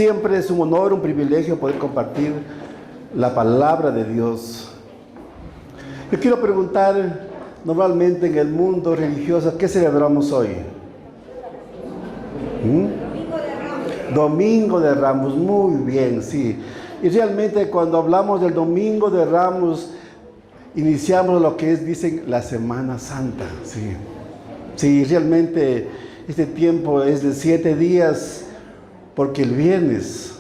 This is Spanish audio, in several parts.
Siempre es un honor, un privilegio poder compartir la palabra de Dios. Yo quiero preguntar, normalmente en el mundo religioso, ¿qué celebramos hoy? Domingo de Ramos, muy bien, sí. Y realmente cuando hablamos del Domingo de Ramos, iniciamos lo que es, dicen, la Semana Santa, sí. Sí, realmente este tiempo es de 7 días, porque el viernes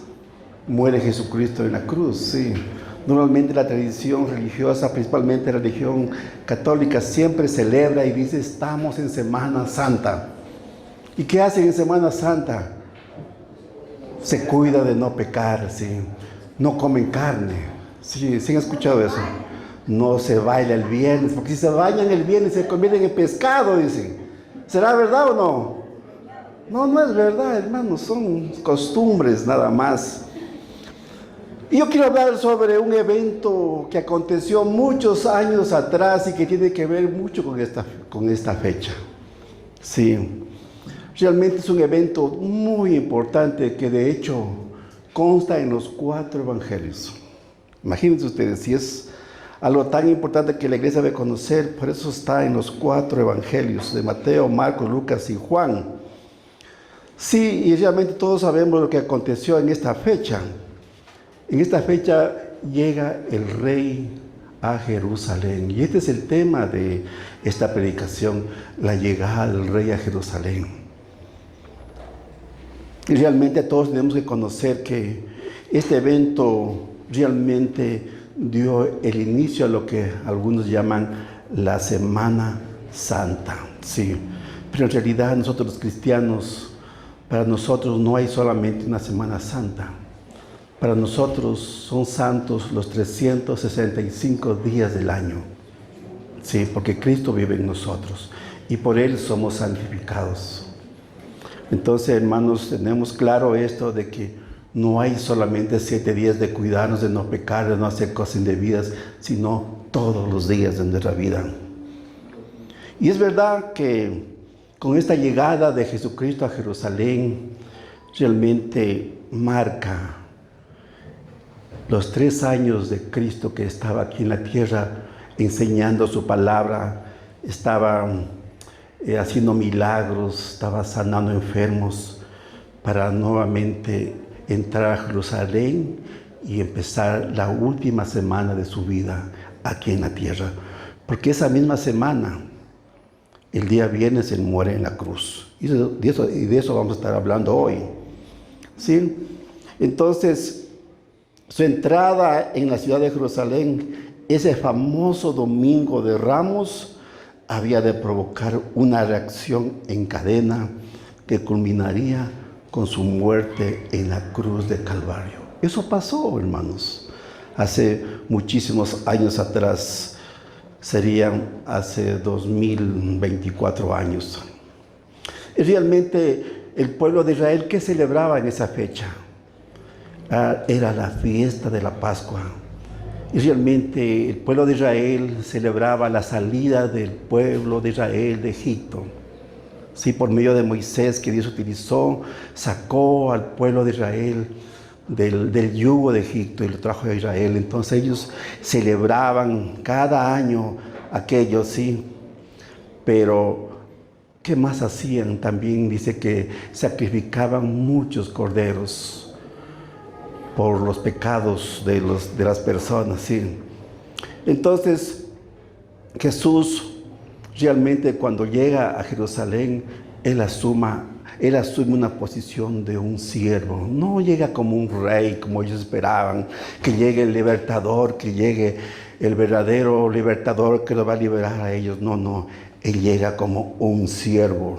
muere Jesucristo en la cruz, sí. Normalmente la tradición religiosa, principalmente la religión católica, siempre celebra y dice, estamos en Semana Santa. ¿Y qué hacen en Semana Santa? Se cuida de no pecar, sí. No comen carne. Sí, ¿sí han escuchado eso? No se baila el viernes, porque si se bañan el viernes se convierten en pescado, dicen. ¿Será verdad o no? No, no es verdad, hermanos, son costumbres nada más. Y yo quiero hablar sobre un evento que aconteció muchos años atrás y que tiene que ver mucho con esta fecha. Sí, realmente es un evento muy importante que de hecho consta en los 4 evangelios. Imagínense ustedes, si es algo tan importante que la iglesia debe conocer, por eso está en los 4 evangelios de Mateo, Marcos, Lucas y Juan. Sí, y realmente todos sabemos lo que aconteció en esta fecha. En esta fecha llega el rey a Jerusalén. Y este es el tema de esta predicación, la llegada del rey a Jerusalén. Y realmente todos tenemos que conocer que este evento realmente dio el inicio a lo que algunos llaman la Semana Santa. Sí, pero en realidad nosotros los cristianos, para nosotros no hay solamente una Semana Santa. Para nosotros son santos los 365 días del año. Sí, porque Cristo vive en nosotros y por Él somos santificados. Entonces, hermanos, tenemos claro esto de que no hay solamente 7 días de cuidarnos, de no pecar, de no hacer cosas indebidas, sino todos los días de nuestra vida. Y es verdad que con esta llegada de Jesucristo a Jerusalén, realmente marca los 3 años de Cristo que estaba aquí en la tierra enseñando su palabra, estaba haciendo milagros, estaba sanando enfermos para nuevamente entrar a Jerusalén y empezar la última semana de su vida aquí en la tierra. Porque esa misma semana, el día viernes, Él muere en la cruz. Y de eso vamos a estar hablando hoy. ¿Sí? Entonces, su entrada en la ciudad de Jerusalén, ese famoso Domingo de Ramos, había de provocar una reacción en cadena que culminaría con su muerte en la cruz de Calvario. Eso pasó, hermanos, hace muchísimos años atrás, serían hace 2024 años. Y realmente el pueblo de Israel, ¿qué celebraba en esa fecha? Era la fiesta de la Pascua. Y realmente el pueblo de Israel celebraba la salida del pueblo de Israel de Egipto. Sí, por medio de Moisés, que Dios utilizó, sacó al pueblo de Israel del yugo de Egipto y lo trajo a Israel. Entonces ellos celebraban cada año aquello, sí. Pero ¿qué más hacían? También dice que sacrificaban muchos corderos por los pecados de las personas, sí. Entonces, Jesús realmente cuando llega a Jerusalén, Él asume una posición de un siervo. No llega como un rey, como ellos esperaban, que llegue el libertador, que llegue el verdadero libertador que lo va a liberar a ellos. No, no, Él llega como un siervo.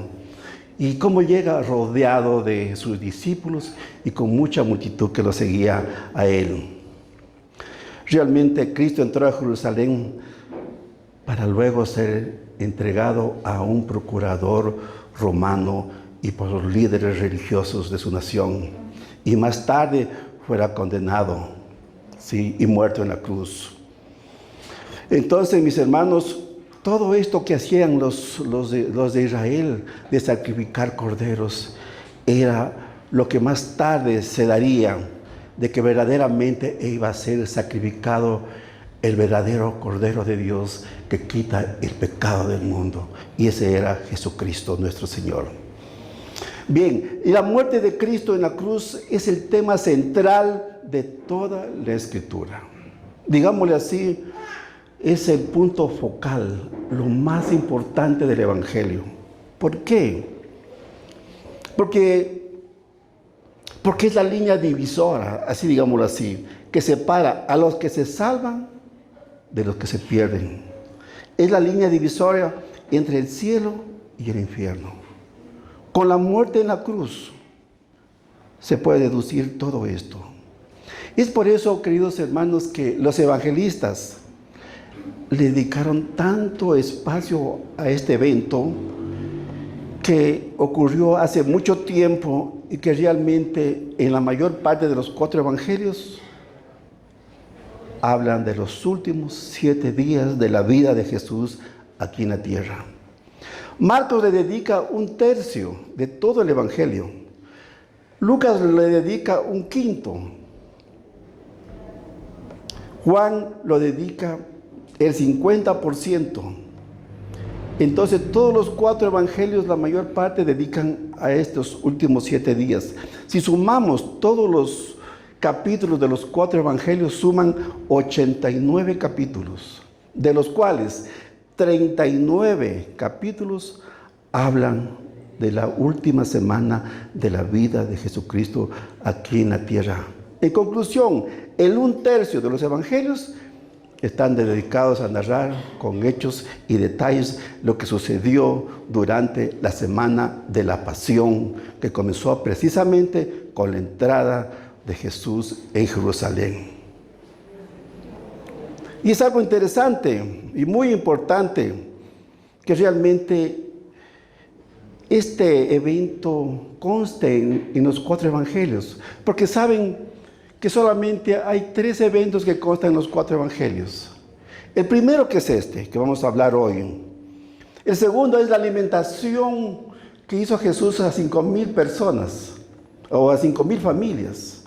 ¿Y cómo llega? Rodeado de sus discípulos y con mucha multitud que lo seguía a Él. Realmente Cristo entró a Jerusalén para luego ser entregado a un procurador romano y por los líderes religiosos de su nación. Y más tarde fuera condenado, ¿sí? Y muerto en la cruz. Entonces, mis hermanos, todo esto que hacían los de Israel de sacrificar corderos era lo que más tarde se daría, de que verdaderamente iba a ser sacrificado el verdadero Cordero de Dios que quita el pecado del mundo. Y ese era Jesucristo nuestro Señor. Bien, y la muerte de Cristo en la cruz es el tema central de toda la Escritura. Digámosle así, es el punto focal, lo más importante del Evangelio. ¿Por qué? Porque es la línea divisora, así digámoslo así, que separa a los que se salvan de los que se pierden. Es la línea divisoria entre el cielo y el infierno. Con la muerte en la cruz se puede deducir todo esto. Es por eso, queridos hermanos, que los evangelistas le dedicaron tanto espacio a este evento que ocurrió hace mucho tiempo y que realmente en la mayor parte de los 4 evangelios hablan de los últimos 7 días de la vida de Jesús aquí en la tierra. Marcos le dedica 1/3 de todo el evangelio. Lucas le dedica 1/5. Juan lo dedica el 50%. Entonces todos los 4 evangelios, la mayor parte dedican a estos últimos 7 días. Si sumamos todos los capítulos de los 4 evangelios, suman 89 capítulos, de los cuales 39 capítulos hablan de la última semana de la vida de Jesucristo aquí en la tierra. En conclusión, el 1/3 de los evangelios están dedicados a narrar con hechos y detalles lo que sucedió durante la semana de la pasión, que comenzó precisamente con la entrada de Jesús en Jerusalén. Y es algo interesante y muy importante que realmente este evento conste en los 4 evangelios, porque saben que solamente hay 3 eventos que constan en los 4 evangelios. El primero, que es este, que vamos a hablar hoy. El segundo es la alimentación que hizo Jesús a 5,000 personas, o a 5,000 familias.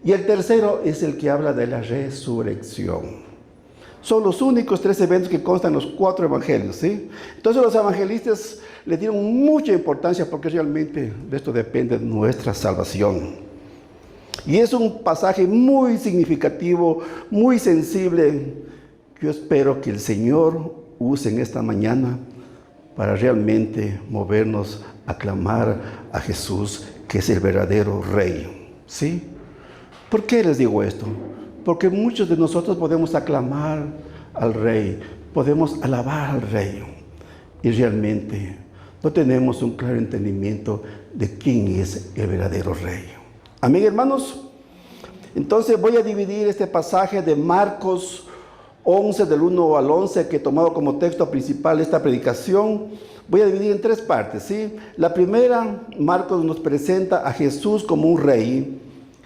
Y el tercero es el que habla de la resurrección. Son los únicos 3 eventos que constan en los 4 evangelios, ¿sí? Entonces los evangelistas le dieron mucha importancia porque realmente de esto depende nuestra salvación. Y es un pasaje muy significativo, muy sensible. Yo espero que el Señor use en esta mañana para realmente movernos a clamar a Jesús, que es el verdadero Rey. ¿Sí? ¿Por qué les digo esto? Porque muchos de nosotros podemos aclamar al Rey, podemos alabar al Rey, y realmente no tenemos un claro entendimiento de quién es el verdadero Rey. Amén, hermanos. Entonces voy a dividir este pasaje de Marcos 11, del 1 al 11, que he tomado como texto principal esta predicación. Voy a dividir en 3 partes, ¿sí? La primera, Marcos nos presenta a Jesús como un rey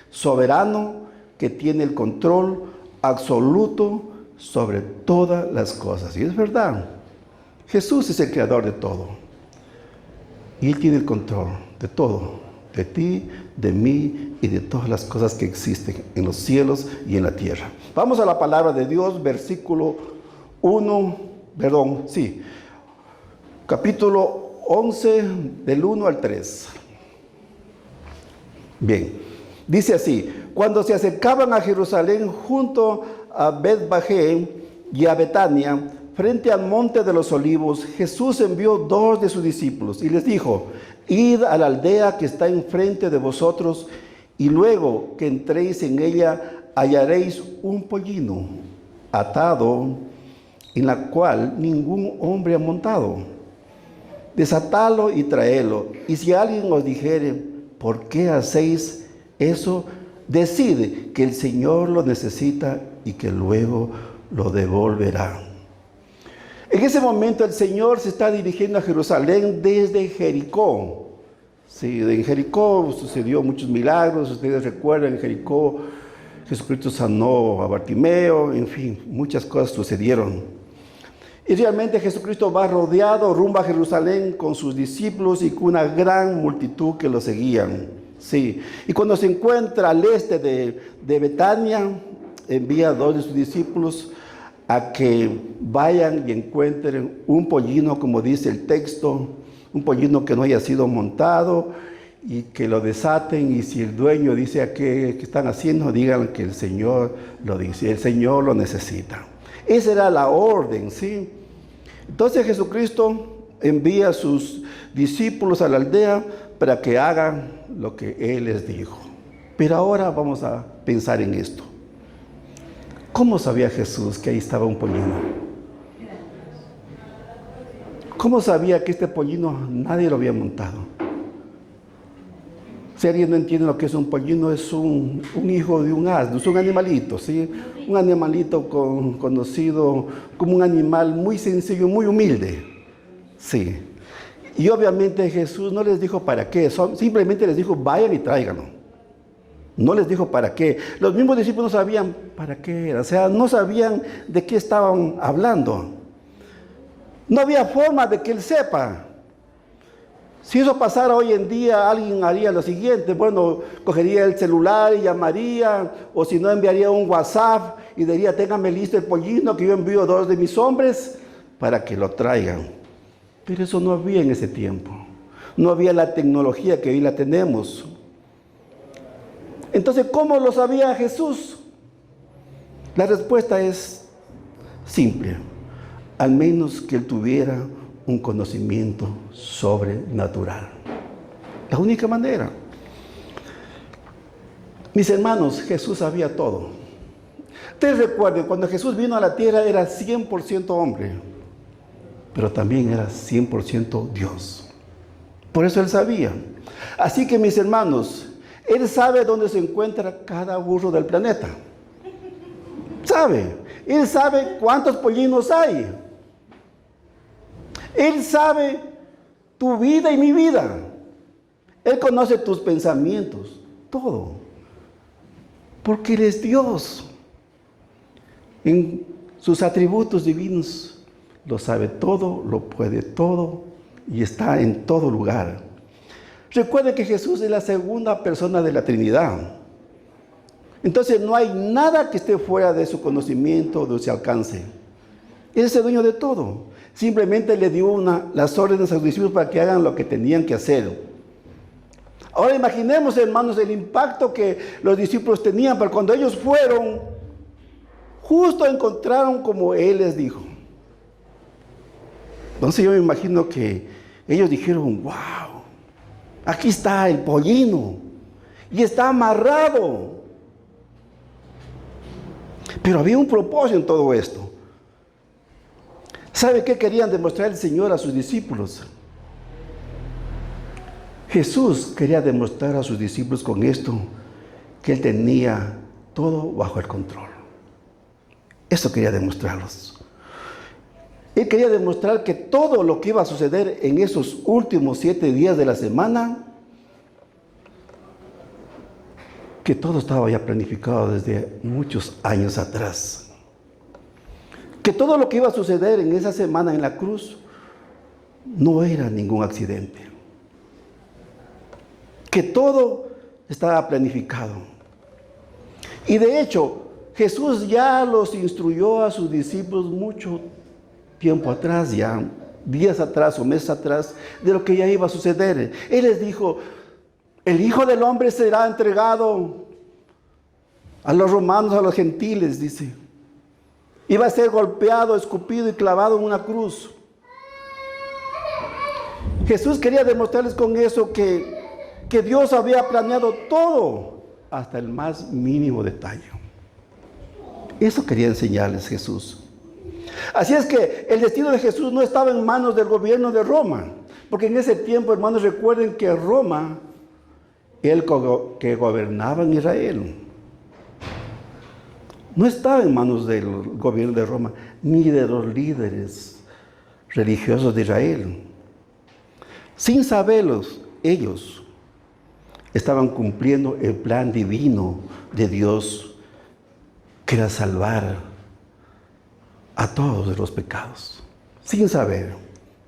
soberano que tiene el control absoluto sobre todas las cosas. Y es verdad, Jesús es el creador de todo. Y Él tiene el control de todo, de ti, de mí y de todas las cosas que existen en los cielos y en la tierra. Vamos a la palabra de Dios, capítulo 11, del 1 al 3. Bien, dice así: cuando se acercaban a Jerusalén junto a Betfagé y a Betania, frente al monte de los olivos, Jesús envió 2 de sus discípulos y les dijo: id a la aldea que está enfrente de vosotros, y luego que entréis en ella hallaréis un pollino atado, en la cual ningún hombre ha montado. Desatalo y traedlo. Y si alguien os dijere: ¿por qué hacéis eso?, decid que el Señor lo necesita y que luego lo devolverá. En ese momento el Señor se está dirigiendo a Jerusalén desde Jericó. Sí, en Jericó sucedió muchos milagros. Ustedes recuerdan, en Jericó Jesucristo sanó a Bartimeo, en fin, muchas cosas sucedieron. Y realmente Jesucristo va rodeado rumbo a Jerusalén con sus discípulos y con una gran multitud que lo seguían. Sí. Y cuando se encuentra al este de Betania, envía a 2 de sus discípulos a que vayan y encuentren un pollino, como dice el texto, un pollino que no haya sido montado, y que lo desaten, y si el dueño dice a qué están haciendo, digan que el Señor lo dice, el Señor lo necesita. Esa era la orden, ¿sí? Entonces Jesucristo envía a sus discípulos a la aldea para que hagan lo que Él les dijo. Pero ahora vamos a pensar en esto. ¿Cómo sabía Jesús que ahí estaba un pollino? ¿Cómo sabía que este pollino nadie lo había montado? Si alguien no entiende lo que es un pollino, es un hijo de un asno, es un animalito, ¿sí? Un animalito conocido como un animal muy sencillo, muy humilde, sí. Y obviamente Jesús no les dijo para qué, simplemente les dijo, vayan y tráiganlo. No les dijo para qué. Los mismos discípulos no sabían para qué era, o sea, no sabían de qué estaban hablando. No había forma de que él sepa. Si eso pasara hoy en día, alguien haría lo siguiente. Bueno, cogería el celular y llamaría, o si no, enviaría un WhatsApp y diría, téngame listo el pollino que yo envío 2 de mis hombres para que lo traigan. Pero eso no había en ese tiempo. No había la tecnología que hoy la tenemos. Entonces, ¿cómo lo sabía Jesús? La respuesta es simple. Al menos que él tuviera un conocimiento sobrenatural. La única manera. Mis hermanos, Jesús sabía todo. Ustedes recuerden, cuando Jesús vino a la tierra era 100% hombre, pero también era 100% Dios. Por eso él sabía. Así que, mis hermanos, él sabe dónde se encuentra cada burro del planeta. Sabe. Él sabe cuántos pollinos hay. Él sabe tu vida y mi vida. Él conoce tus pensamientos, todo. Porque Él es Dios. En sus atributos divinos lo sabe todo, lo puede todo y está en todo lugar. Recuerde que Jesús es la segunda persona de la Trinidad. Entonces no hay nada que esté fuera de su conocimiento, de su alcance. Él es el dueño de todo. Simplemente le dio las órdenes a sus discípulos para que hagan lo que tenían que hacer. Ahora imaginemos, hermanos, el impacto que los discípulos tenían, pero cuando ellos fueron, justo encontraron como Él les dijo. Entonces yo me imagino que ellos dijeron, wow, aquí está el pollino y está amarrado. Pero había un propósito en todo esto. ¿Sabe qué querían demostrar el Señor a sus discípulos? Jesús quería demostrar a sus discípulos con esto que Él tenía todo bajo el control. Eso quería demostrarlos. Él quería demostrar que todo lo que iba a suceder en esos últimos 7 días de la semana, que todo estaba ya planificado desde muchos años atrás. Que todo lo que iba a suceder en esa semana en la cruz no era ningún accidente. Que todo estaba planificado. Y de hecho, Jesús ya los instruyó a sus discípulos mucho tiempo atrás, ya días atrás o meses atrás, de lo que ya iba a suceder. Él les dijo, el Hijo del Hombre será entregado a los romanos, a los gentiles, dice. Iba a ser golpeado, escupido y clavado en una cruz. Jesús quería demostrarles con eso que Dios había planeado todo, hasta el más mínimo detalle. Eso quería enseñarles Jesús. Así es que el destino de Jesús no estaba en manos del gobierno de Roma, porque en ese tiempo, hermanos, recuerden que Roma, él que gobernaba en Israel, no estaba en manos del gobierno de Roma, ni de los líderes religiosos de Israel. Sin saberlos, ellos estaban cumpliendo el plan divino de Dios, que era salvar a todos de los pecados. Sin saber,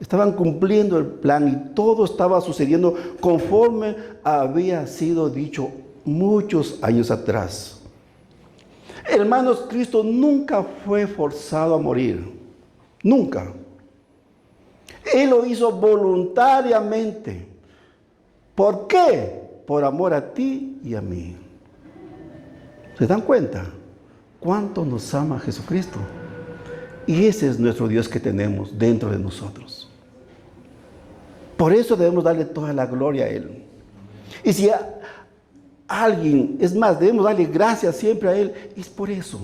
Estaban cumpliendo el plan y todo estaba sucediendo conforme había sido dicho muchos años atrás. Hermanos, Cristo nunca fue forzado a morir. Nunca. Él lo hizo voluntariamente. ¿Por qué? Por amor a ti y a mí. ¿Se dan cuenta? ¿Cuánto nos ama Jesucristo? Y ese es nuestro Dios que tenemos dentro de nosotros. Por eso debemos darle toda la gloria a Él. Y si alguien, es más, debemos darle gracias siempre a Él, es por eso.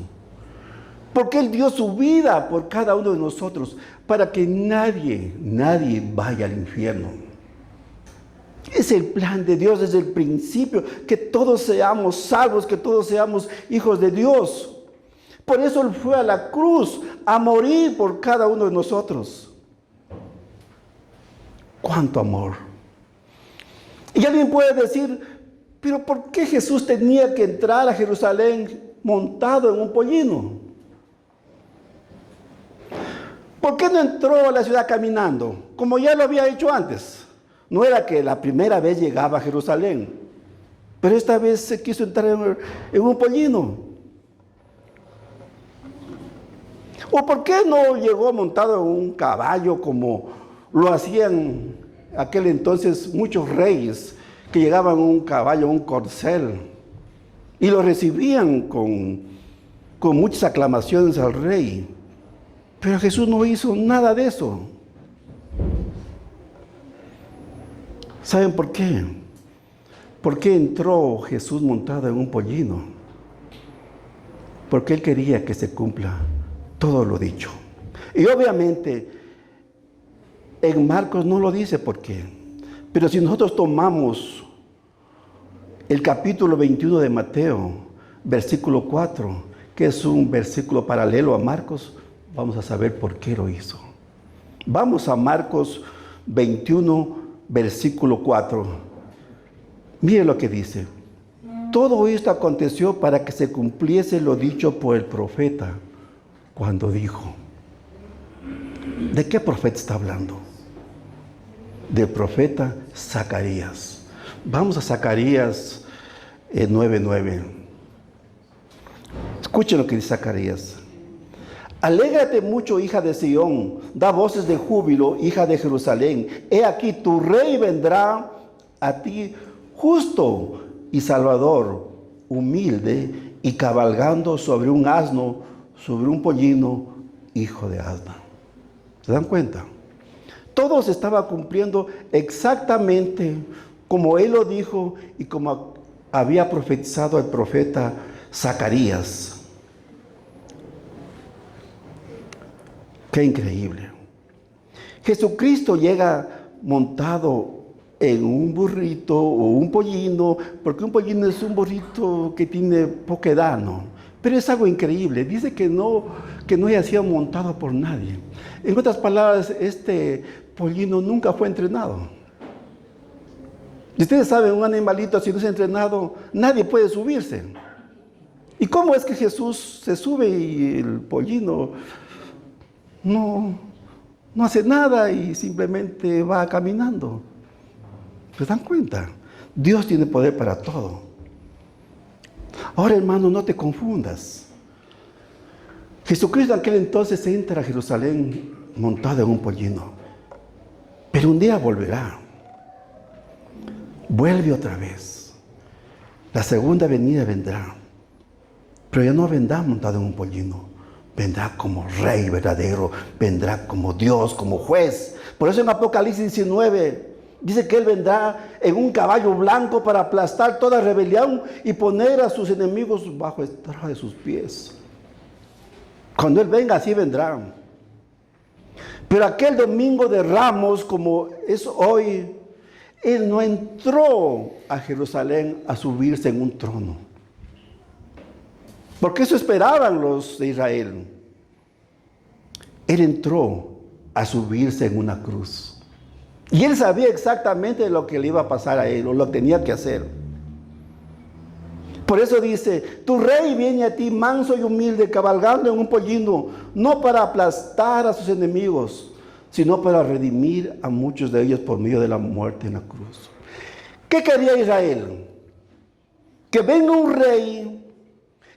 Porque Él dio su vida por cada uno de nosotros, para que nadie vaya al infierno. Es el plan de Dios desde el principio, que todos seamos salvos, que todos seamos hijos de Dios. Por eso Él fue a la cruz a morir por cada uno de nosotros. ¡Cuánto amor! Y alguien puede decir, pero ¿por qué Jesús tenía que entrar a Jerusalén montado en un pollino? ¿Por qué no entró a la ciudad caminando, como ya lo había hecho antes? No era que la primera vez llegaba a Jerusalén, pero esta vez se quiso entrar en un pollino. ¿O por qué no llegó montado en un caballo como lo hacían aquel entonces muchos reyes que llegaban en un caballo, un corcel, y lo recibían con muchas aclamaciones al rey? Pero Jesús no hizo nada de eso. ¿Saben por qué? ¿Por qué entró Jesús montado en un pollino? Porque Él quería que se cumpla todo lo dicho. Y obviamente en Marcos no lo dice por qué. Pero si nosotros tomamos el capítulo 21 de Mateo, versículo 4, que es un versículo paralelo a Marcos, vamos a saber por qué lo hizo. Vamos a Marcos 21, versículo 4. Mire lo que dice. Todo esto aconteció para que se cumpliese lo dicho por el profeta cuando dijo. ¿De qué profeta está hablando? Del profeta Zacarías. Vamos a Zacarías 9:9. Escuchen lo que dice Zacarías. Alégrate mucho, hija de Sión, da voces de júbilo, hija de Jerusalén. He aquí, tu rey vendrá a ti justo y salvador, humilde y cabalgando sobre un asno, sobre un pollino, hijo de asna. ¿Se dan cuenta? Todo se estaba cumpliendo exactamente como Él lo dijo y como había profetizado el profeta Zacarías. ¡Qué increíble! Jesucristo llega montado en un burrito o un pollino, porque un pollino es un burrito que tiene poca edad, ¿no? Pero es algo increíble. Dice que no haya sido montado por nadie. En otras palabras, este pollino nunca fue entrenado. Y ustedes saben, un animalito si no es entrenado, nadie puede subirse. ¿Y cómo es que Jesús se sube y el pollino no hace nada y simplemente va caminando? ¿Se dan cuenta? Dios tiene poder para todo. Ahora, hermano, no te confundas. Jesucristo en aquel entonces entra a Jerusalén montado en un pollino. Pero un día volverá. Vuelve otra vez. La segunda venida vendrá. Pero ya no vendrá montado en un pollino. Vendrá como rey verdadero. Vendrá como Dios, como juez. Por eso en Apocalipsis 19 dice que Él vendrá en un caballo blanco para aplastar toda rebelión y poner a sus enemigos bajo el estrado de sus pies. Cuando Él venga, así vendrá. Pero aquel domingo de Ramos, como es hoy, Él no entró a Jerusalén a subirse en un trono. Porque eso esperaban los de Israel. Él entró a subirse en una cruz. Y Él sabía exactamente lo que le iba a pasar a Él, o lo que tenía que hacer. Por eso dice, tu rey viene a ti manso y humilde, cabalgando en un pollino, no para aplastar a sus enemigos, sino para redimir a muchos de ellos por medio de la muerte en la cruz. ¿Qué quería Israel? Que venga un rey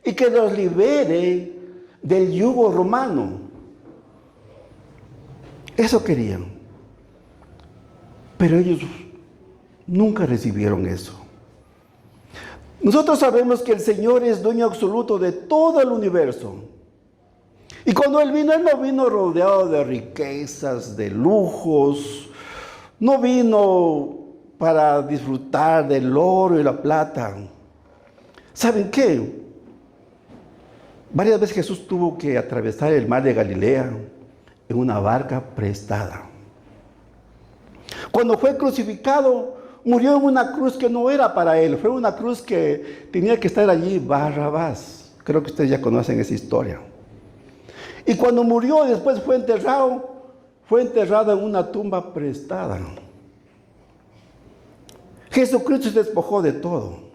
y que los libere del yugo romano. Eso querían. Pero ellos nunca recibieron eso. Nosotros sabemos que el Señor es dueño absoluto de todo el universo. Y cuando Él no vino rodeado de riquezas, de lujos, no vino para disfrutar del oro y la plata. ¿Saben qué? Varias veces Jesús tuvo que atravesar el mar de Galilea en una barca prestada. Cuando fue crucificado, murió en una cruz que no era para Él. Fue una cruz que tenía que estar allí Barrabás. Creo que ustedes ya conocen esa historia. Y cuando murió, después fue enterrado en una tumba prestada. Jesucristo se despojó de todo.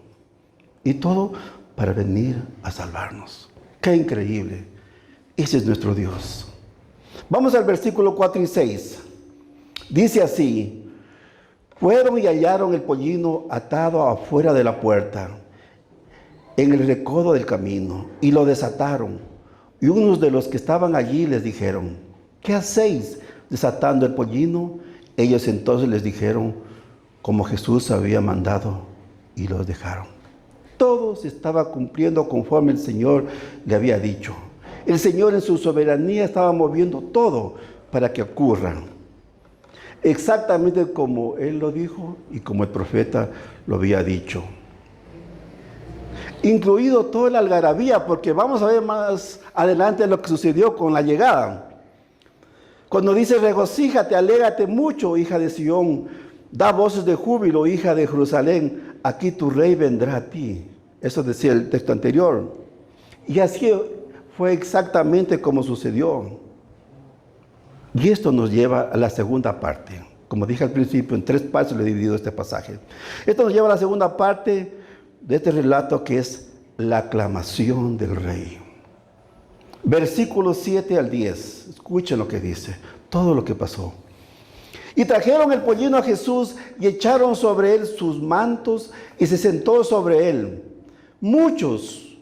Y todo para venir a salvarnos. ¡Qué increíble! Ese es nuestro Dios. Vamos al versículo 4 y 6. Dice así: fueron y hallaron el pollino atado afuera de la puerta, en el recodo del camino, y lo desataron. Y unos de los que estaban allí les dijeron: ¿qué hacéis desatando el pollino? Ellos entonces les dijeron como Jesús había mandado, y los dejaron. Todo se estaba cumpliendo conforme el Señor le había dicho. El Señor en su soberanía estaba moviendo todo para que ocurra exactamente como Él lo dijo y como el profeta lo había dicho. Incluido toda la algarabía, porque vamos a ver más adelante lo que sucedió con la llegada. Cuando dice: regocíjate, alégrate mucho, hija de Sión, da voces de júbilo, hija de Jerusalén, aquí tu rey vendrá a ti. Eso decía el texto anterior. Y así fue exactamente como sucedió. Y esto nos lleva a la segunda parte. Como dije al principio, en 3 partes le he dividido este pasaje. Esto nos lleva a la segunda parte de este relato, que es la aclamación del rey. Versículos 7 al 10. Escuchen lo que dice, todo lo que pasó. Y trajeron el pollino a Jesús y echaron sobre él sus mantos y se sentó sobre él. Muchos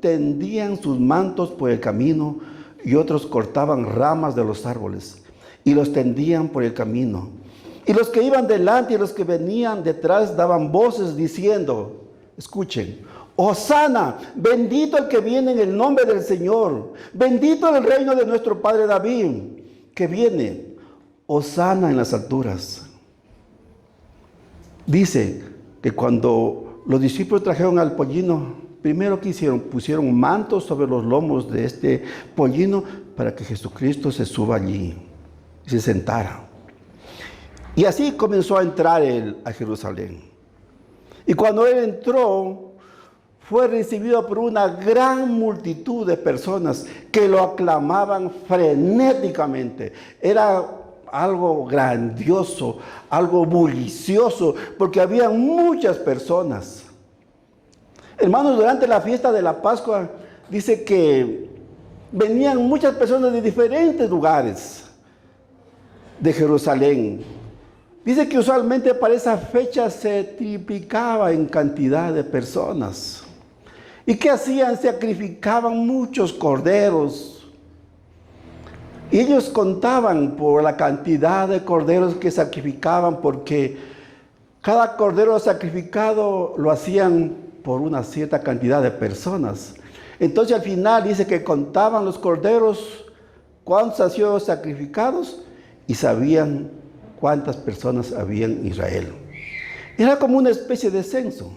tendían sus mantos por el camino y otros cortaban ramas de los árboles y los tendían por el camino. Y los que iban delante y los que venían detrás daban voces diciendo, escuchen: Hosana, bendito el que viene en el nombre del Señor, bendito el reino de nuestro padre David, que viene. Hosana en las alturas. Dice que cuando los discípulos trajeron al pollino, primero que hicieron, pusieron mantos sobre los lomos de este pollino para que Jesucristo se suba allí y se sentara. Y así comenzó a entrar él a Jerusalén. Y cuando él entró, fue recibido por una gran multitud de personas que lo aclamaban frenéticamente. Era algo grandioso, algo bullicioso, porque había muchas personas. Hermanos, durante la fiesta de la Pascua, dice que venían muchas personas de diferentes lugares de Jerusalén. Dice que usualmente para esa fecha se triplicaba en cantidad de personas. ¿Y qué hacían? Sacrificaban muchos corderos. Y ellos contaban por la cantidad de corderos que sacrificaban, porque cada cordero sacrificado lo hacían por una cierta cantidad de personas. Entonces al final dice que contaban los corderos, cuántos han sido sacrificados, y sabían cuántas personas había en Israel. Era como una especie de censo.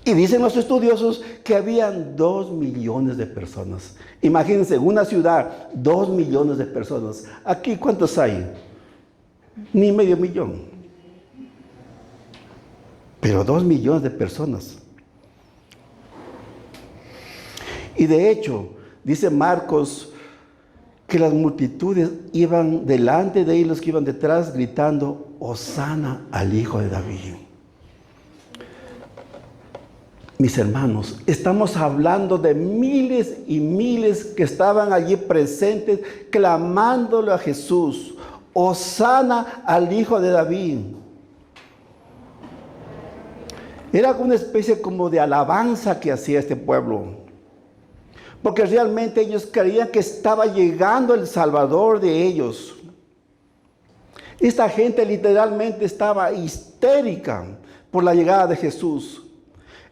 Y dicen los estudiosos que habían 2 millones de personas. Imagínense, en una ciudad, 2 millones de personas. Aquí, ¿cuántos hay? Ni medio millón. Pero 2 millones de personas. Y de hecho, dice Marcos, que las multitudes iban delante de ellos, los que iban detrás, gritando: Hosana al Hijo de David. Mis hermanos, estamos hablando de miles y miles que estaban allí presentes clamándole a Jesús: Hosana al Hijo de David. Era una especie como de alabanza que hacía este pueblo, porque realmente ellos creían que estaba llegando el Salvador de ellos. Esta gente literalmente estaba histérica por la llegada de Jesús.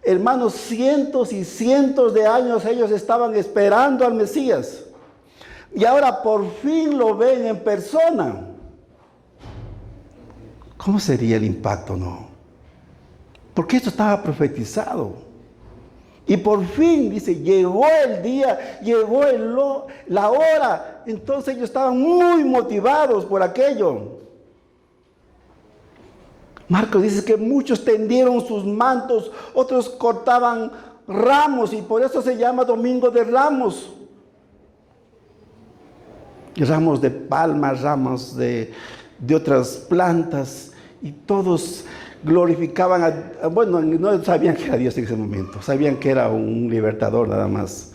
Hermanos, cientos y cientos de años ellos estaban esperando al Mesías. Y ahora por fin lo ven en persona. ¿Cómo sería el impacto, no? Porque esto estaba profetizado. Y por fin, dice, llegó el día, llegó la hora. Entonces ellos estaban muy motivados por aquello. Marcos dice que muchos tendieron sus mantos, otros cortaban ramos, y por eso se llama Domingo de Ramos. Ramos de palmas, ramos de otras plantas, y todos glorificaban bueno, no sabían que era Dios en ese momento, sabían que era un libertador nada más.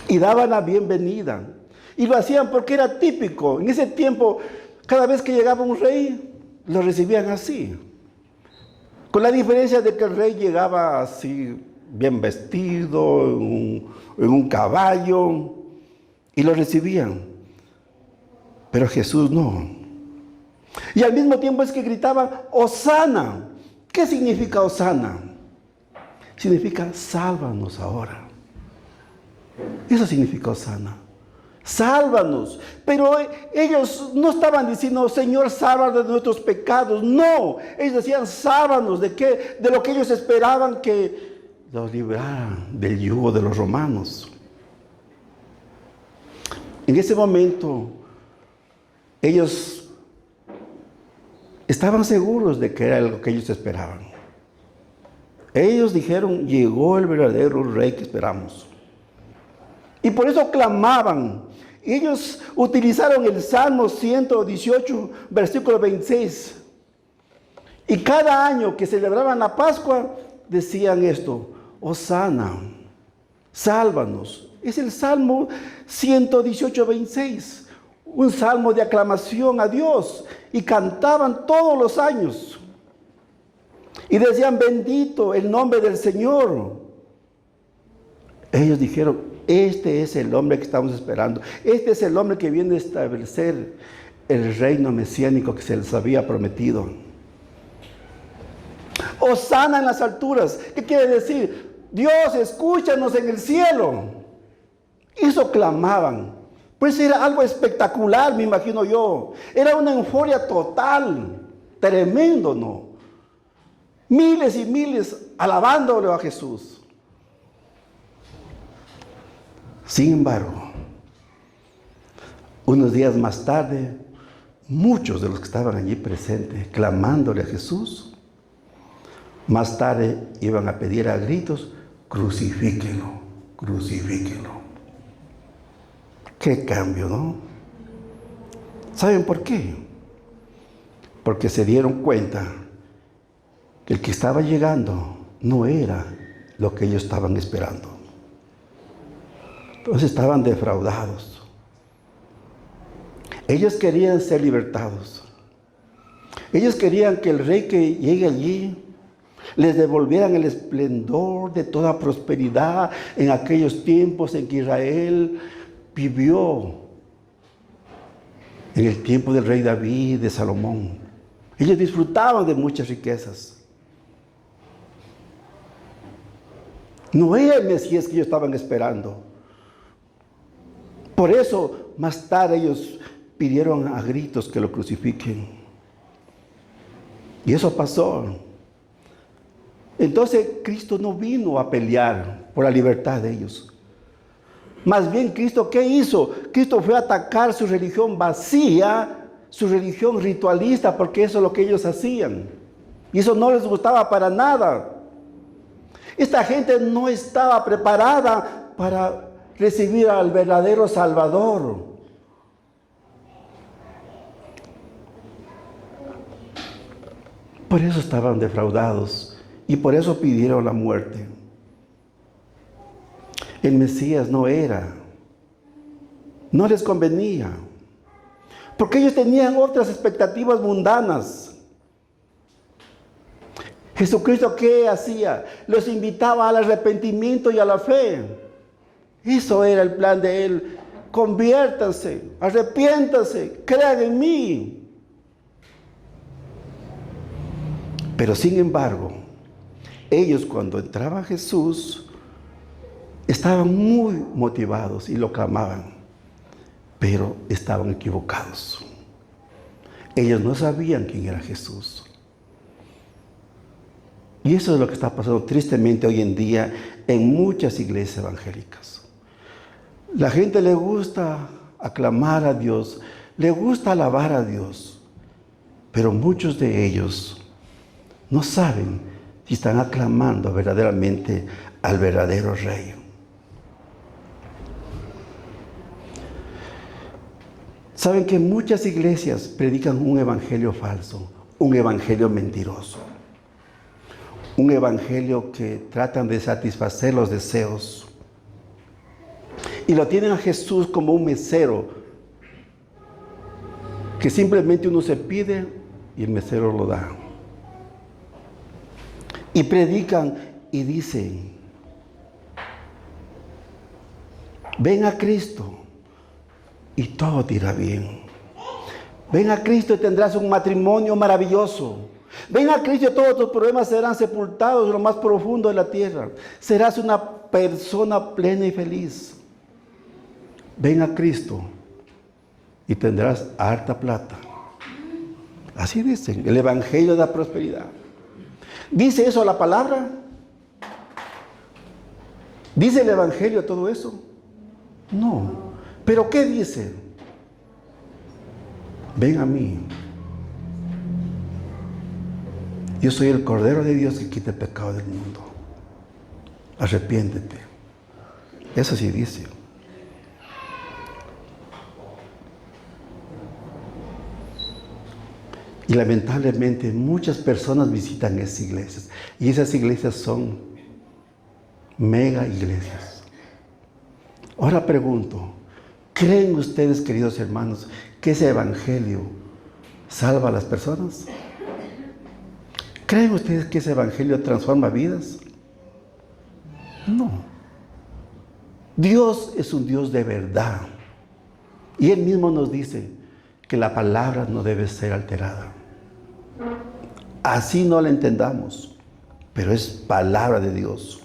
Y daban la bienvenida. Y lo hacían porque era típico. En ese tiempo, cada vez que llegaba un rey, lo recibían así. Con la diferencia de que el rey llegaba así, bien vestido, en un caballo, y lo recibían. Pero Jesús no. Y al mismo tiempo es que gritaban: Hosana. ¿Qué significa Hosana? Significa sálvanos ahora. Eso significa Hosana. Sálvanos. Pero ellos no estaban diciendo: Señor, sálvanos de nuestros pecados. No, ellos decían: sálvanos. ¿De qué? De lo que ellos esperaban que los libraran del yugo de los romanos. En ese momento, ellos estaban seguros de que era lo que ellos esperaban. Ellos dijeron: llegó el verdadero rey que esperamos. Y por eso clamaban. Ellos utilizaron el Salmo 118, versículo 26. Y cada año que celebraban la Pascua, decían esto: Hosana, sálvanos. Es el Salmo 118, 26. Un salmo de aclamación a Dios. Y cantaban todos los años. Y decían: bendito el nombre del Señor. Ellos dijeron: este es el hombre que estamos esperando. Este es el hombre que viene a establecer el reino mesiánico que se les había prometido. Hosana en las alturas. ¿Qué quiere decir? Dios, escúchanos en el cielo. Eso clamaban. Pues era algo espectacular, me imagino yo. Era una euforia total. Tremendo, ¿no? Miles y miles alabándole a Jesús. Sin embargo, unos días más tarde, muchos de los que estaban allí presentes, clamándole a Jesús, más tarde iban a pedir a gritos: crucifíquenlo, crucifíquenlo. Qué cambio, ¿no? ¿Saben por qué? Porque se dieron cuenta que el que estaba llegando no era lo que ellos estaban esperando. Entonces estaban defraudados. Ellos querían ser libertados. Ellos querían que el rey que llegue allí les devolvieran el esplendor de toda prosperidad en aquellos tiempos en que Israel vivió, en el tiempo del rey David, de Salomón. Ellos disfrutaban de muchas riquezas. No era el Mesías que ellos estaban esperando. Por eso, más tarde ellos pidieron a gritos que lo crucifiquen. Y eso pasó. Entonces, Cristo no vino a pelear por la libertad de ellos. Más bien, Cristo, ¿qué hizo? Cristo fue a atacar su religión vacía, su religión ritualista, porque eso es lo que ellos hacían. Y eso no les gustaba para nada. Esta gente no estaba preparada para recibir al verdadero Salvador. Por eso estaban defraudados y por eso pidieron la muerte. El Mesías no era, no les convenía, porque ellos tenían otras expectativas mundanas. Jesucristo, ¿qué hacía? Los invitaba al arrepentimiento y a la fe. Eso era el plan de Él. Conviértanse, arrepiéntanse, crean en mí. Pero sin embargo, ellos cuando entraba Jesús, estaban muy motivados y lo clamaban, pero estaban equivocados. Ellos no sabían quién era Jesús. Y eso es lo que está pasando tristemente hoy en día en muchas iglesias evangélicas. La gente le gusta aclamar a Dios, le gusta alabar a Dios, pero muchos de ellos no saben si están aclamando verdaderamente al verdadero Rey. Saben que muchas iglesias predican un evangelio falso, un evangelio mentiroso. Un evangelio que tratan de satisfacer los deseos. Y lo tienen a Jesús como un mesero, que simplemente uno se pide y el mesero lo da. Y predican y dicen, ven a Cristo y todo te irá bien. Ven a Cristo y tendrás un matrimonio maravilloso. Ven a Cristo y todos tus problemas serán sepultados en lo más profundo de la tierra. Serás una persona plena y feliz. Ven a Cristo y tendrás harta plata. Así dicen, el evangelio de la prosperidad. ¿Dice eso la palabra? ¿Dice el evangelio todo eso? No. ¿Pero qué dice? Ven a mí. Yo soy el Cordero de Dios que quita el pecado del mundo. Arrepiéntete. Eso sí dice. Y lamentablemente muchas personas visitan esas iglesias. Y esas iglesias son mega iglesias. Ahora pregunto, ¿creen ustedes, queridos hermanos, que ese evangelio salva a las personas? ¿Creen ustedes que ese evangelio transforma vidas? No. Dios es un Dios de verdad. Y Él mismo nos dice que la palabra no debe ser alterada. Así no la entendamos, pero es palabra de Dios.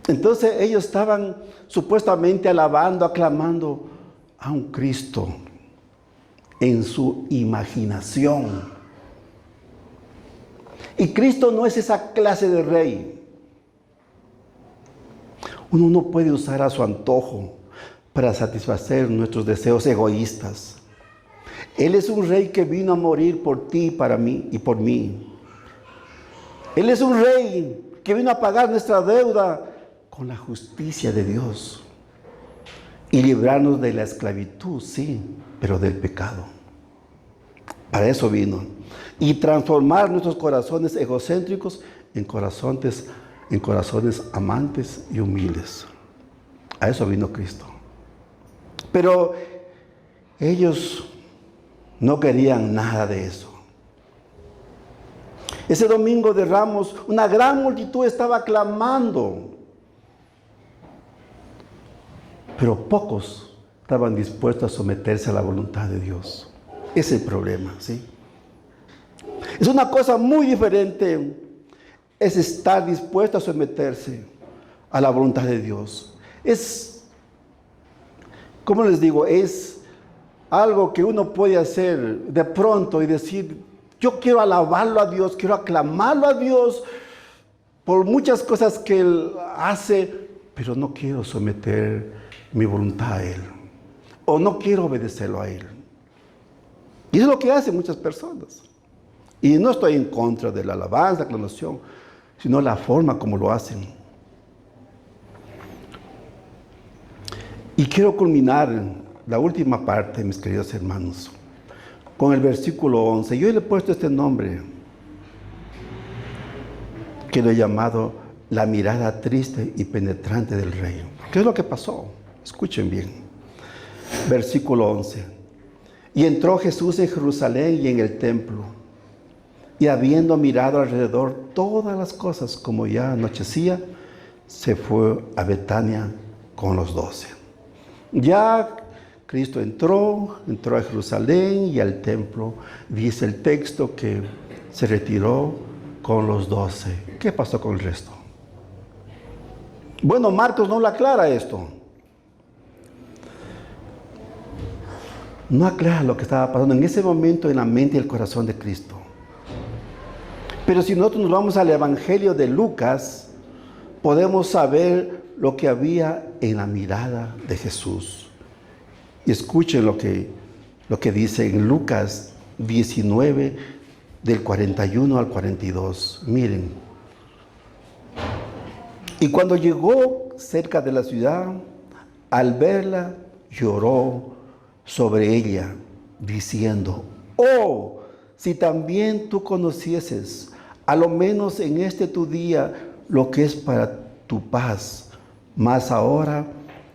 Entonces ellos estaban supuestamente alabando, aclamando a un Cristo en su imaginación. Y Cristo no es esa clase de rey. Uno no puede usar a su antojo para satisfacer nuestros deseos egoístas. Él es un rey que vino a morir por ti, para mí y por mí. Él es un rey que vino a pagar nuestra deuda con la justicia de Dios y librarnos de la esclavitud, sí, pero del pecado. Para eso vino. Y transformar nuestros corazones egocéntricos en corazones amantes y humildes. A eso vino Cristo. Pero ellos no querían nada de eso. Ese domingo de Ramos, una gran multitud estaba clamando, pero pocos estaban dispuestos a someterse a la voluntad de Dios. Ese es el problema, ¿sí? Es una cosa muy diferente, es estar dispuesto a someterse a la voluntad de Dios. Es, ¿cómo les digo? Es algo que uno puede hacer de pronto y decir, yo quiero alabarlo a Dios, quiero aclamarlo a Dios por muchas cosas que Él hace, pero no quiero someter mi voluntad a Él, o no quiero obedecerlo a Él. Y es lo que hacen muchas personas. Y no estoy en contra de la alabanza, la aclamación, sino la forma como lo hacen. Y quiero culminar la última parte, mis queridos hermanos, con el versículo 11. Yo le he puesto este nombre. que lo he llamado la mirada triste y penetrante del rey. ¿Qué es lo que pasó? Escuchen bien. Versículo 11. Y entró Jesús en Jerusalén y en el templo, y habiendo mirado alrededor todas las cosas como ya anochecía, se fue a Betania con los 12. Ya Cristo entró a Jerusalén y al templo. Dice el texto que se retiró con los 12. ¿Qué pasó con el resto? Bueno, Marcos no lo aclara esto. No aclara lo que estaba pasando en ese momento en la mente y el corazón de Cristo. Pero si nosotros nos vamos al Evangelio de Lucas, podemos saber lo que había en la mirada de Jesús. Y escuchen lo que dice en Lucas 19, del 41 al 42. Miren. Y cuando llegó cerca de la ciudad, al verla, lloró sobre ella, diciendo: oh, si también tú conocieses, a lo menos en este tu día, lo que es para tu paz, mas ahora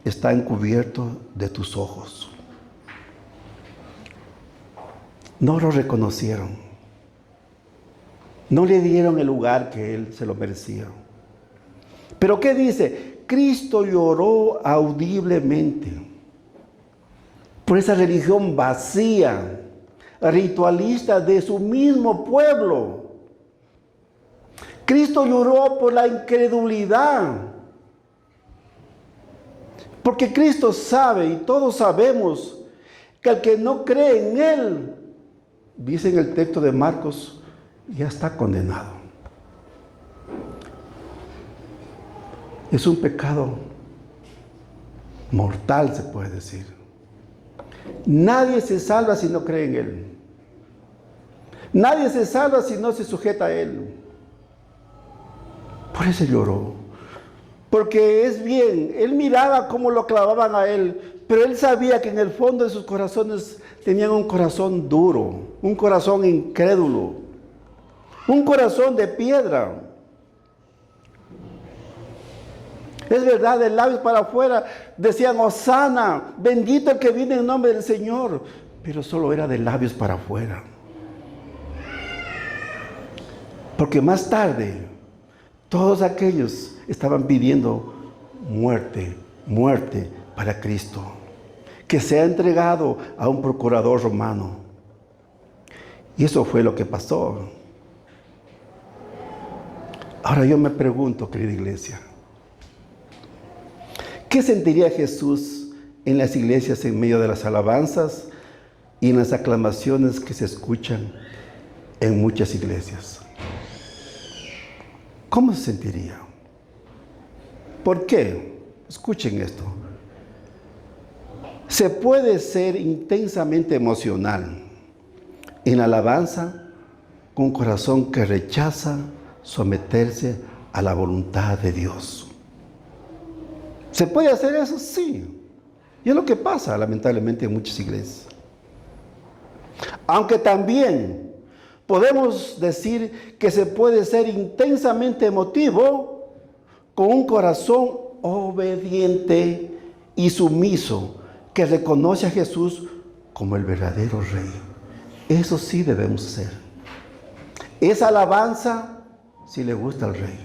está encubierto de tus ojos. No lo reconocieron. No le dieron el lugar que él se lo merecía. Pero ¿qué dice? Cristo lloró audiblemente por esa religión vacía, ritualista de su mismo pueblo. Cristo lloró por la incredulidad. Porque Cristo sabe, y todos sabemos, que el que no cree en Él, dice en el texto de Marcos, ya está condenado. Es un pecado mortal, se puede decir. Nadie se salva si no cree en Él. Nadie se salva si no se sujeta a Él. Por eso lloró. Porque es bien, Él miraba cómo lo clavaban a Él, pero Él sabía que en el fondo de sus corazones tenían un corazón duro, un corazón incrédulo, un corazón de piedra. Es verdad, de labios para afuera decían: Hosana, bendito el que viene en nombre del Señor. Pero solo era de labios para afuera. Porque más tarde, todos aquellos estaban pidiendo muerte, muerte para Cristo, que sea entregado a un procurador romano. Y eso fue lo que pasó. Ahora yo me pregunto, querida iglesia, ¿qué sentiría Jesús en las iglesias en medio de las alabanzas y en las aclamaciones que se escuchan en muchas iglesias? ¿Cómo se sentiría? ¿Por qué? Escuchen esto. Se puede ser intensamente emocional en la alabanza con un corazón que rechaza someterse a la voluntad de Dios. ¿Se puede hacer eso? Sí. Y es lo que pasa, lamentablemente, en muchas iglesias. Aunque también podemos decir que se puede ser intensamente emotivo con un corazón obediente y sumiso que reconoce a Jesús como el verdadero Rey. Eso sí debemos hacer. Esa alabanza sí le gusta al Rey.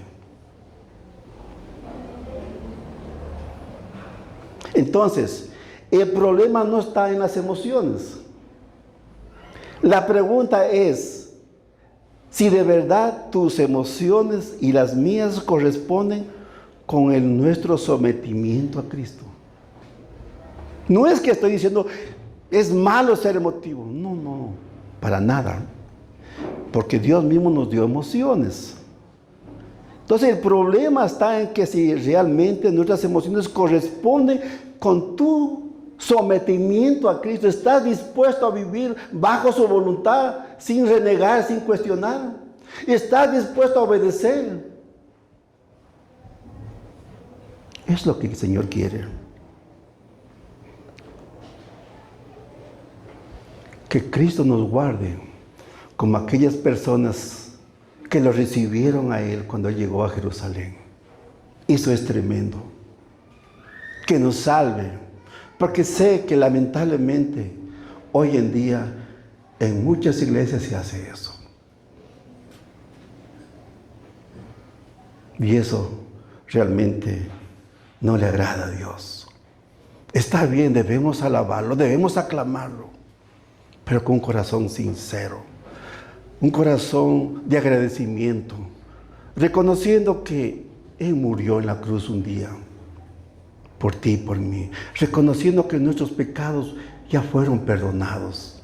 Entonces, el problema no está en las emociones. La pregunta es si de verdad tus emociones y las mías corresponden con nuestro sometimiento a Cristo. No es que estoy diciendo es malo ser emotivo. No, para nada. Porque Dios mismo nos dio emociones. Entonces el problema está en que si realmente nuestras emociones corresponden con tu sometimiento a Cristo, estás dispuesto a vivir bajo su voluntad, sin renegar, sin cuestionar, estás dispuesto a obedecer. Es lo que el Señor quiere. Que Cristo nos guarde como aquellas personas que lo recibieron a Él cuando Él llegó a Jerusalén. Eso es tremendo. Que nos salve, porque sé que lamentablemente hoy en día en muchas iglesias se hace eso. Y eso realmente no le agrada a Dios. Está bien, debemos alabarlo, debemos aclamarlo, pero con un corazón sincero, un corazón de agradecimiento, reconociendo que Él murió en la cruz un día, por ti y por mí, reconociendo que nuestros pecados ya fueron perdonados,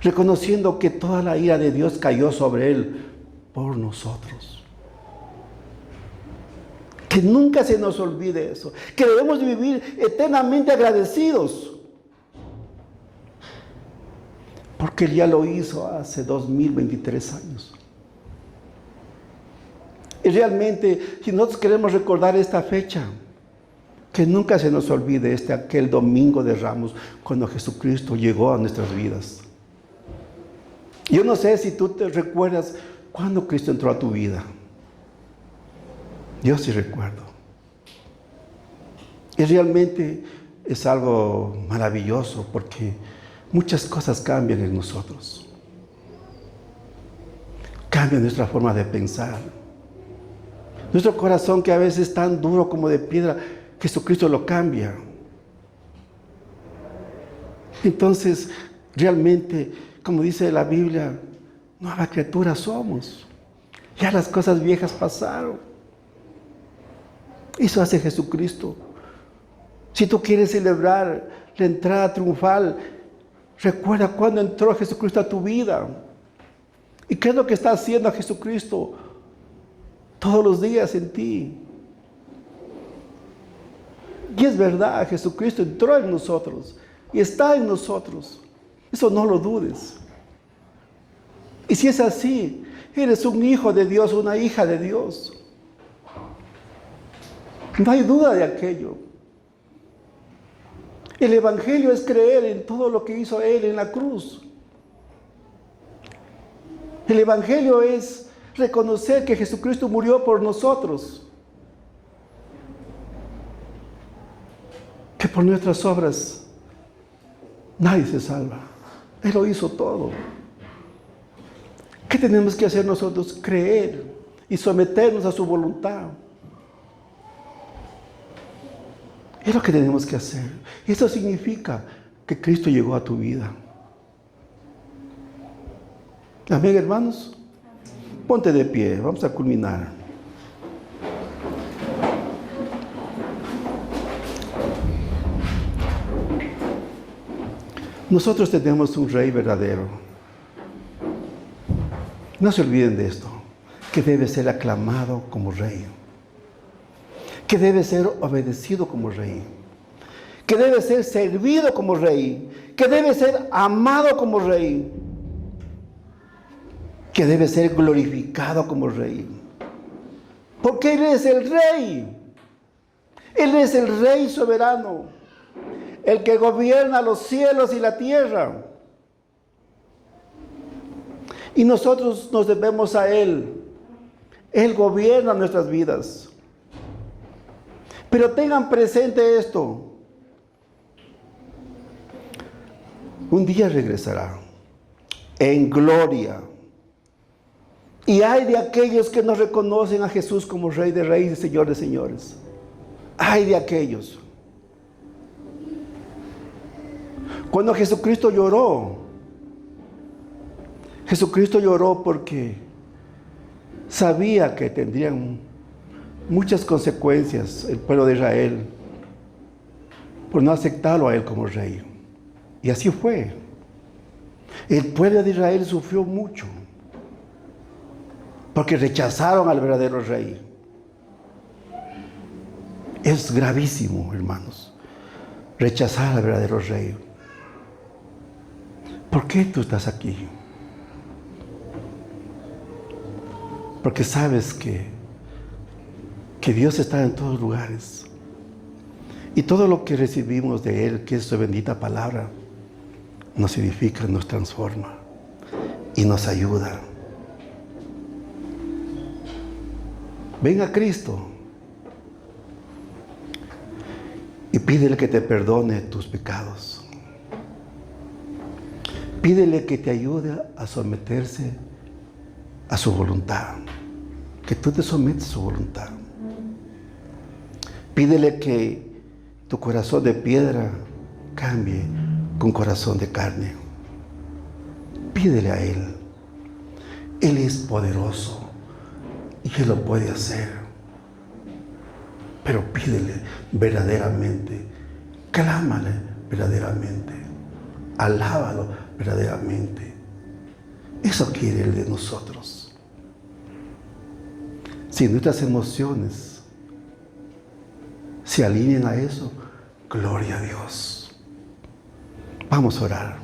reconociendo que toda la ira de Dios cayó sobre Él por nosotros. Que nunca se nos olvide eso, que debemos vivir eternamente agradecidos, porque Él ya lo hizo hace 2023 años. Y realmente, si nosotros queremos recordar esta fecha, que nunca se nos olvide aquel domingo de Ramos, cuando Jesucristo llegó a nuestras vidas. Yo no sé si tú te recuerdas cuándo Cristo entró a tu vida. Yo sí recuerdo. Y realmente es algo maravilloso, porque muchas cosas cambian en nosotros. Cambia nuestra forma de pensar. Nuestro corazón, que a veces es tan duro como de piedra, Jesucristo lo cambia. Entonces, realmente, como dice la Biblia, nueva criatura somos. Ya las cosas viejas pasaron. Eso hace Jesucristo. Si tú quieres celebrar la entrada triunfal, recuerda cuando entró Jesucristo a tu vida. ¿Y qué es lo que está haciendo Jesucristo todos los días en ti? Y es verdad, Jesucristo entró en nosotros y está en nosotros. Eso no lo dudes. Y si es así, eres un hijo de Dios, una hija de Dios. No hay duda de aquello. El Evangelio es creer en todo lo que hizo Él en la cruz. El Evangelio es reconocer que Jesucristo murió por nosotros. Que por nuestras obras nadie se salva. Él lo hizo todo. ¿Qué tenemos que hacer nosotros? Creer y someternos a su voluntad. Es lo que tenemos que hacer. Eso significa que Cristo llegó a tu vida. Amén, hermanos. Ponte de pie, vamos a culminar. Nosotros tenemos un rey verdadero. No se olviden de esto, que debe ser aclamado como rey, que debe ser obedecido como rey, que debe ser servido como rey, que debe ser amado como rey, que debe ser glorificado como rey. Porque Él es el rey. Él es el rey soberano, el que gobierna los cielos y la tierra. Y nosotros nos debemos a Él. Él gobierna nuestras vidas. Pero tengan presente esto. Un día regresará en gloria. Y hay de aquellos que no reconocen a Jesús como Rey de Reyes y Señor de Señores. Hay de aquellos. Cuando Jesucristo lloró porque sabía que tendrían muchas consecuencias el pueblo de Israel por no aceptarlo a Él como Rey. Y así fue. El pueblo de Israel sufrió mucho porque rechazaron al verdadero Rey. Es gravísimo, hermanos, rechazar al verdadero Rey. ¿Por qué tú estás aquí? Porque sabes que Dios está en todos lugares. Y todo lo que recibimos de Él, que es su bendita palabra, nos edifica, nos transforma y nos ayuda. Ven a Cristo y pídele que te perdone tus pecados. Pídele que te ayude a someterse a su voluntad. Que tú te sometes a su voluntad. Pídele que tu corazón de piedra cambie con corazón de carne. Pídele a Él. Él es poderoso y Él lo puede hacer. Pero pídele verdaderamente. Clámale verdaderamente. Alábalo verdaderamente. Eso quiere Él de nosotros. Si nuestras emociones se alinean a eso, gloria a Dios. Vamos a orar.